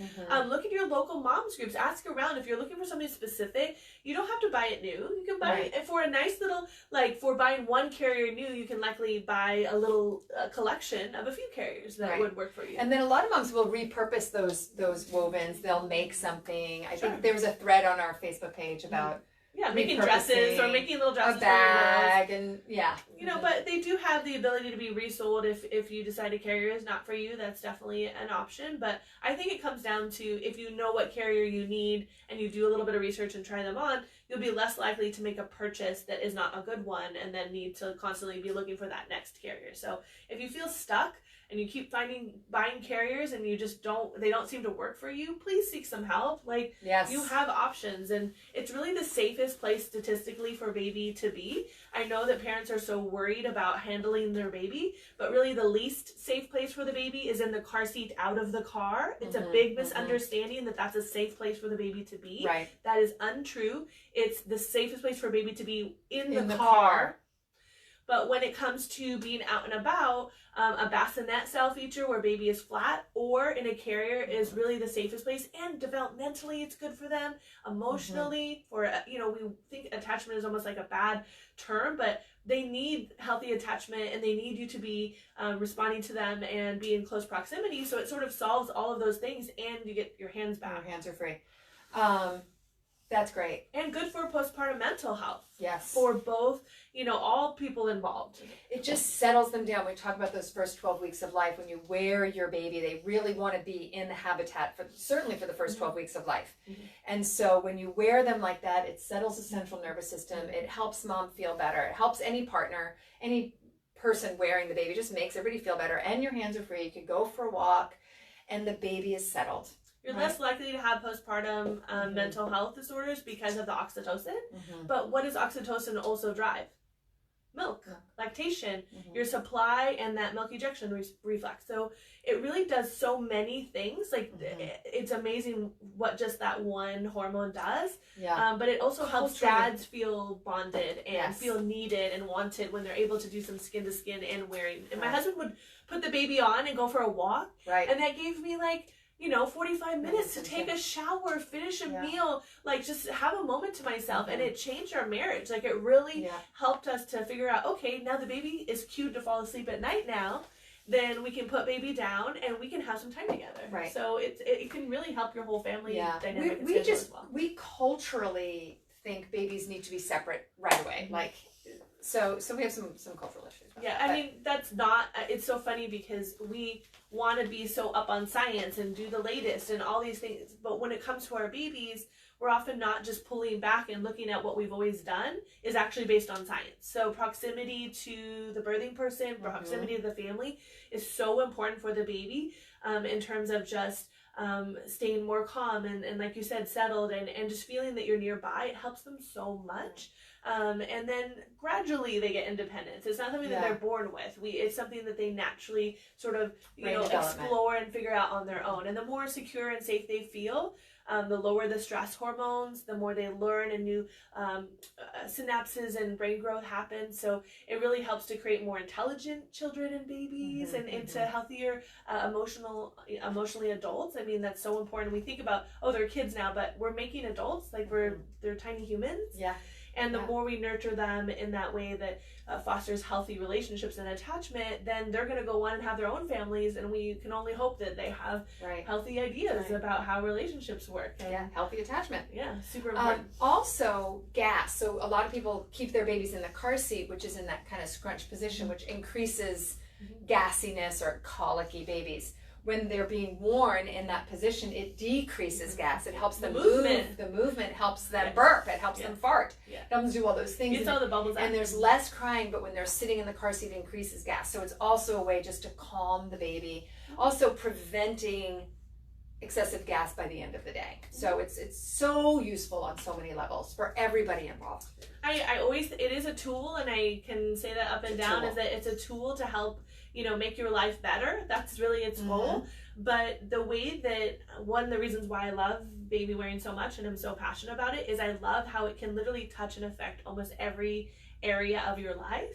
Look at your local moms groups. Ask around. If you're looking for something specific, you don't have to buy it new. You can buy it for a nice little, like for buying one carrier new, you can likely buy a little collection of a few carriers that would work for you. And then a lot of moms will repurpose those wovens. They'll make something. I think there was a thread on our Facebook page about making dresses or making little dresses a bag for your and you know, but they do have the ability to be resold if you decide a carrier is not for you. That's definitely an option. But I think it comes down to if you know what carrier you need and you do a little bit of research and try them on, you'll be less likely to make a purchase that is not a good one and then need to constantly be looking for that next carrier. So if you feel stuck and you keep buying carriers and you just they don't seem to work for you, please seek some help. Like, you have options, and it's really the safest place statistically for baby to be. I know that parents are so worried about handling their baby, but really the least safe place for the baby is in the car seat out of the car. It's a big misunderstanding that that's a safe place for the baby to be. Right. That is untrue. It's the safest place for a baby to be in the car. But when it comes to being out and about, a bassinet style feature where baby is flat or in a carrier is really the safest place. And developmentally, it's good for them. Emotionally, we think attachment is almost like a bad term, but they need healthy attachment and they need you to be responding to them and be in close proximity. So it sort of solves all of those things, and you get your hands back. Your hands are free. That's great. And good for postpartum mental health. Yes. For both, all people involved. It just settles them down. We talk about those first 12 weeks of life. When you wear your baby, they really want to be in the habitat, certainly for the first 12 weeks of life. And so when you wear them like that, it settles the central nervous system. It helps mom feel better. It helps any partner, any person wearing the baby, just makes everybody feel better. And your hands are free. You can go for a walk and the baby is settled. You're less likely to have postpartum mental health disorders because of the oxytocin. But what does oxytocin also drive? Milk, lactation, your supply, and that milk ejection reflex. So it really does so many things. Like it's amazing what just that one hormone does. But it also helps dads feel bonded and feel needed and wanted when they're able to do some skin to skin and wearing. And my husband would put the baby on and go for a walk. And that gave me 45 minutes to take a shower, finish a meal, just have a moment to myself. And it changed our marriage. It really helped us to figure out, okay, now the baby is cued to fall asleep at night now. Then we can put baby down and we can have some time together. So it can really help your whole family dynamic. We culturally think babies need to be separate right away. So we have some cultural issues. I mean, that's not, it's so funny because we want to be so up on science and do the latest and all these things. But when it comes to our babies, we're often not just pulling back and looking at what we've always done is actually based on science. So proximity to the birthing person, proximity to the family is so important for the baby in terms of just staying more calm and like you said, settled and just feeling that you're nearby. It helps them so much. And then gradually they get independence. It's not something that they're born with. It's something that they naturally sort of, explore and figure out on their own. And the more secure and safe they feel, the lower the stress hormones, the more they learn and new synapses and brain growth happens. So it really helps to create more intelligent children and babies and into healthier emotionally adults. I mean, that's so important. We think about, they're kids now, but we're making adults, they're tiny humans. And the more we nurture them in that way that fosters healthy relationships and attachment, then they're going to go on and have their own families, and we can only hope that they have healthy ideas about how relationships work. Healthy attachment. Super important. Also, gas. So a lot of people keep their babies in the car seat, which is in that kind of scrunched position, which increases gassiness or colicky babies. When they're being worn in that position, it decreases gas. It helps them move. The movement helps them burp. It helps them fart. It helps them do all those things. Gets all the bubbles out. And there's less crying, but when they're sitting in the car seat, it increases gas. So it's also a way just to calm the baby. Also preventing excessive gas by the end of the day. So it's so useful on so many levels for everybody involved. It is a tool, and I can say that up and down, is that it's a tool to help make your life better. That's really its goal. But the way that, one of the reasons why I love Babywearing so much and I'm so passionate about it is I love how it can literally touch and affect almost every area of your life.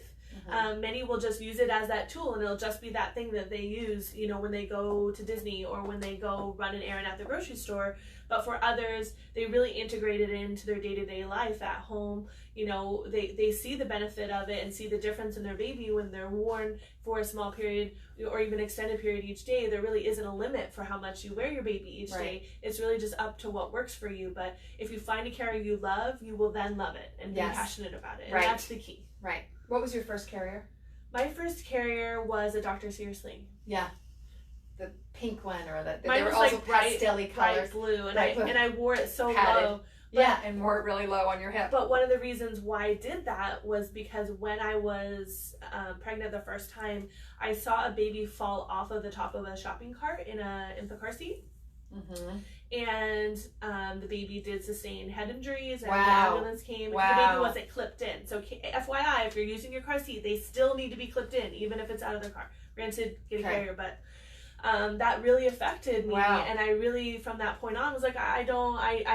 Many will just use it as that tool, and it'll just be that thing that they use, you know, when they go to Disney or when they go run an errand at the grocery store. But for others, they really integrate it into their day-to-day life at home. You know, they see the benefit of it and see the difference in their baby when they're worn for a small period or even extended period each day. There really isn't a limit for how much you wear your baby each day. It's really just up to what works for you. But if you find a carrier you love, you will then love it and be passionate about it. And that's the key. Right. What was your first carrier? My first carrier was a Dr. Sear sling. Yeah. The pink one, or Mine they were was also like pastel-y colors. bright blue, and I wore it so low. Yeah, and wore it really low on your hip. But one of the reasons why I did that was because when I was pregnant the first time, I saw a baby fall off of the top of a shopping cart in the car seat. And the baby did sustain head injuries, and the ambulance came, and the baby wasn't clipped in. So FYI, if you're using your car seat, they still need to be clipped in, even if it's out of the car. Granted, get a carrier, but that really affected me, and I really, from that point on, was like, I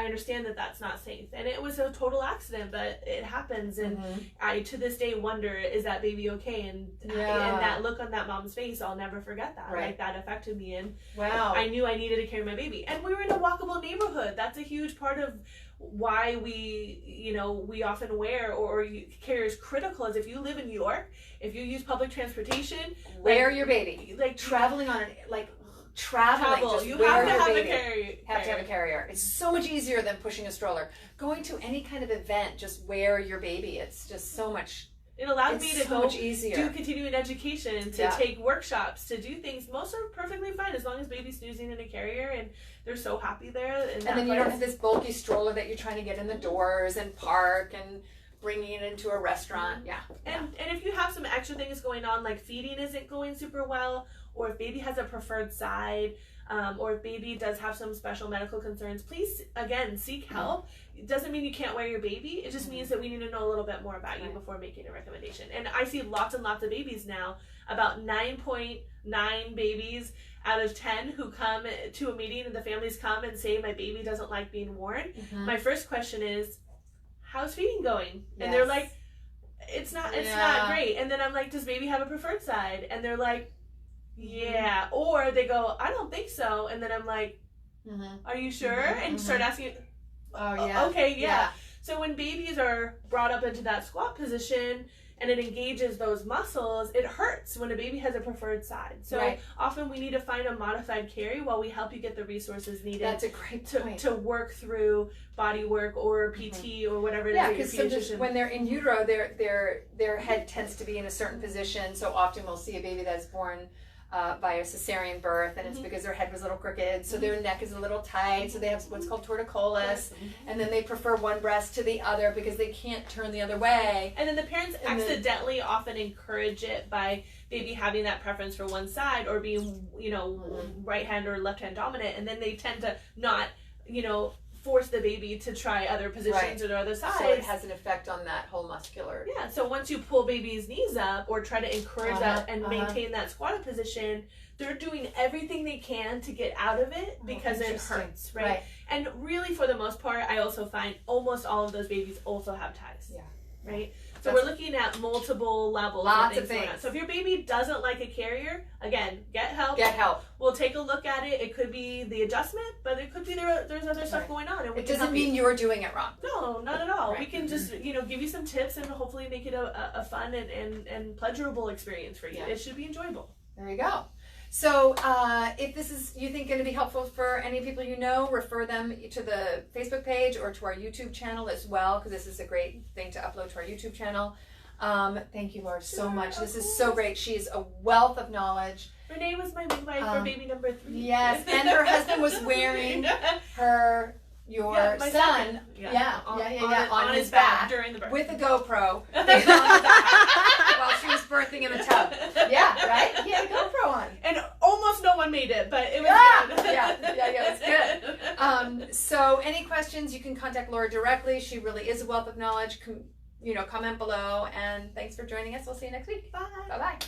understand that that's not safe, and it was a total accident, but it happens, and I to this day wonder, is that baby okay? And that look on that mom's face, I'll never forget that. Like, that affected me, and I knew I needed to carry my baby, and we were in a walkable neighborhood. That's a huge part of why we often wear or carrier is critical. Is if you live in New York, if you use public transportation, wear your baby. Like traveling on traveling, just you have to have baby. A carrier. Have to have a carrier. It's so much easier than pushing a stroller. Going to any kind of event, just wear your baby. It's just so much. It allowed me to go do continuing education, to take workshops, to do things. Most are perfectly fine as long as baby's snoozing in a carrier and they're so happy there. And then you don't have this bulky stroller that you're trying to get in the doors and park and bringing it into a restaurant. And if you have some extra things going on, like feeding isn't going super well, or if baby has a preferred side, or if baby does have some special medical concerns, please, again, seek help. It doesn't mean you can't wear your baby. It just means that we need to know a little bit more about you before making a recommendation. And I see lots and lots of babies now, about 9.9 babies out of 10 who come to a meeting and the families come and say, my baby doesn't like being worn. My first question is, how's feeding going? And they're like, it's not great. And then I'm like, does baby have a preferred side? And they're like, yeah. Or they go, I don't think so. And then I'm like, are you sure? And start asking, okay, yeah. So when babies are brought up into that squat position and it engages those muscles, it hurts when a baby has a preferred side. So often we need to find a modified carry while we help you get the resources needed. That's a great point. To work through body work or PT or whatever it is. Yeah, because sometimes when they're in utero, their head tends to be in a certain position. So often we'll see a baby that's born by a cesarean birth, and it's because their head was a little crooked, so their neck is a little tight, so they have what's called torticollis, and then they prefer one breast to the other because they can't turn the other way. And then the parents accidentally often encourage it by maybe having that preference for one side or being, right hand or left hand dominant, and then they tend to not, force the baby to try other positions or other sides. So it has an effect on that whole muscular. Yeah, so once you pull baby's knees up or try to encourage that and maintain that squatted position, they're doing everything they can to get out of it because it hurts, right? And really, for the most part, I also find almost all of those babies also have ties. Right? So we're looking at multiple levels. Lots of things. So if your baby doesn't like a carrier, again, get help. We'll take a look at it. It could be the adjustment, but it could be there's other stuff going on. And it doesn't mean you're doing it wrong. No, not at all. We can just, give you some tips and hopefully make it a fun and pleasurable experience for you. It should be enjoyable. There you go. So if this is, you think, going to be helpful for any people you know, refer them to the Facebook page or to our YouTube channel as well, because this is a great thing to upload to our YouTube channel. Thank you, Laura, so much. This is so great. She's a wealth of knowledge. Renee was my midwife for baby number 3. Yes, and her husband was wearing your son, on his back during the birth with a GoPro while she was birthing in the tub. Yeah, right? He had a GoPro on. And almost no one made it, but it was good. It's good. So any questions, you can contact Laura directly. She really is a wealth of knowledge. Comment below, and thanks for joining us. We'll see you next week. Bye. Bye-bye.